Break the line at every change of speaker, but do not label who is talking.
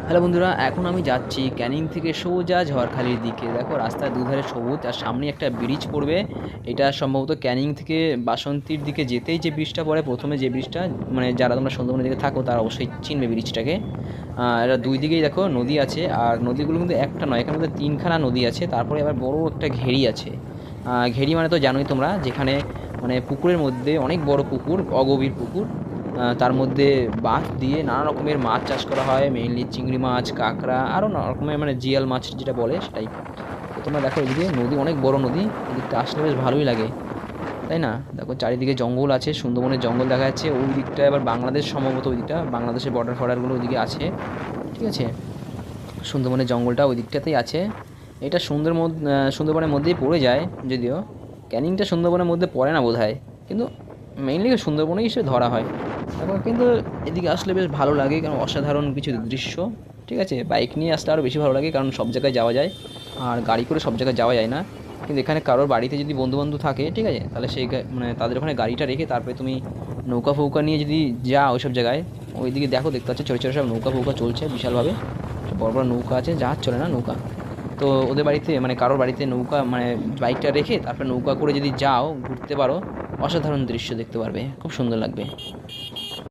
Hello বন্ধুরা, এখন আমি যাচ্ছি ক্যানিং থেকে সোজা ঝড়খালির দিকে। দেখো রাস্তার দুধারে সবুজ, আর সামনে একটা ব্রিজ পড়বে। এটা সম্ভবত ক্যানিং থেকে বাসন্তীর দিকে যেতেই যে ব্রিজটা পড়ে, প্রথমে যে ব্রিজটা, মানে যারা তোমরা সুন্দরবনের দিকে থাকো তারা অবশ্যই চিনবে ব্রিজটাকে। এটা দুই দিকেই দেখো নদী আছে, আর নদীগুলো কিন্তু একটা নয়, এখানে মধ্যে তিনখানা নদী আছে, তারপরে আবার বড় একটা ঘেরি আছে। ঘেরি মানে তো জানোই তোমরা, যেখানে মানে পুকুরের মধ্যে অনেক বড় পুকুর, অগভীর পুকুর, তার মধ্যে বাঁশ দিয়ে নানা রকমের মাছ চাষ করা হয়, মেইনলি চিংড়ি মাছ, কাঁকড়া, আরও নানা রকমের মানে জিয়াল মাছ যেটা বলে সেটাই। তো তোমরা দেখো এদিকে নদী, অনেক বড় নদী, এদিকটা আসলে বেশ ভালোই লাগে, তাই না? দেখো চারিদিকে জঙ্গল আছে, সুন্দরবনের জঙ্গল দেখা যাচ্ছে। ওই দিকটা এবার বাংলাদেশ, সম্ভবত ওই দিকটা বাংলাদেশের বর্ডার ফর্ডারগুলো ওইদিকে আছে, ঠিক আছে? সুন্দরবনের জঙ্গলটা ওই দিকটাতেই আছে। এটা সুন্দরবনের মধ্যেই পড়ে যায় যদিও। ক্যানিংটা সুন্দরবনের মধ্যে পড়ে না বোধহয়, কিন্তু মেইনলি সুন্দরবনে হিসেবে ধরা হয়। তারপর কিন্তু এদিকে আসলে বেশ ভালো লাগে, কারণ অসাধারণ কিছু দৃশ্য, ঠিক আছে? বাইক নিয়ে আসলে আরও বেশি ভালো লাগে, কারণ সব জায়গায় যাওয়া যায়, আর গাড়ি করে সব জায়গায় যাওয়া যায় না। কিন্তু এখানে কারোর বাড়িতে যদি বন্ধুবান্ধব থাকে, ঠিক আছে, তাহলে সেই মানে তাদের ওখানে গাড়িটা রেখে তারপরে তুমি নৌকা ফৌকা নিয়ে যদি যাও ওই সব জায়গায়। ওইদিকে দেখো, দেখতে পাচ্ছ ছোটো ছোটো সব নৌকা ফৌকা চলছে বিশালভাবে, বড় বড় নৌকা আছে, জাহাজ চলে না, নৌকা। তো ওদের বাড়িতে মানে কারোর বাড়িতে নৌকা মানে বাইকটা রেখে তারপরে নৌকা করে যদি যাও, ঘুরতে পারো, অসাধারণ দৃশ্য দেখতে পারবে, খুব সুন্দর লাগবে।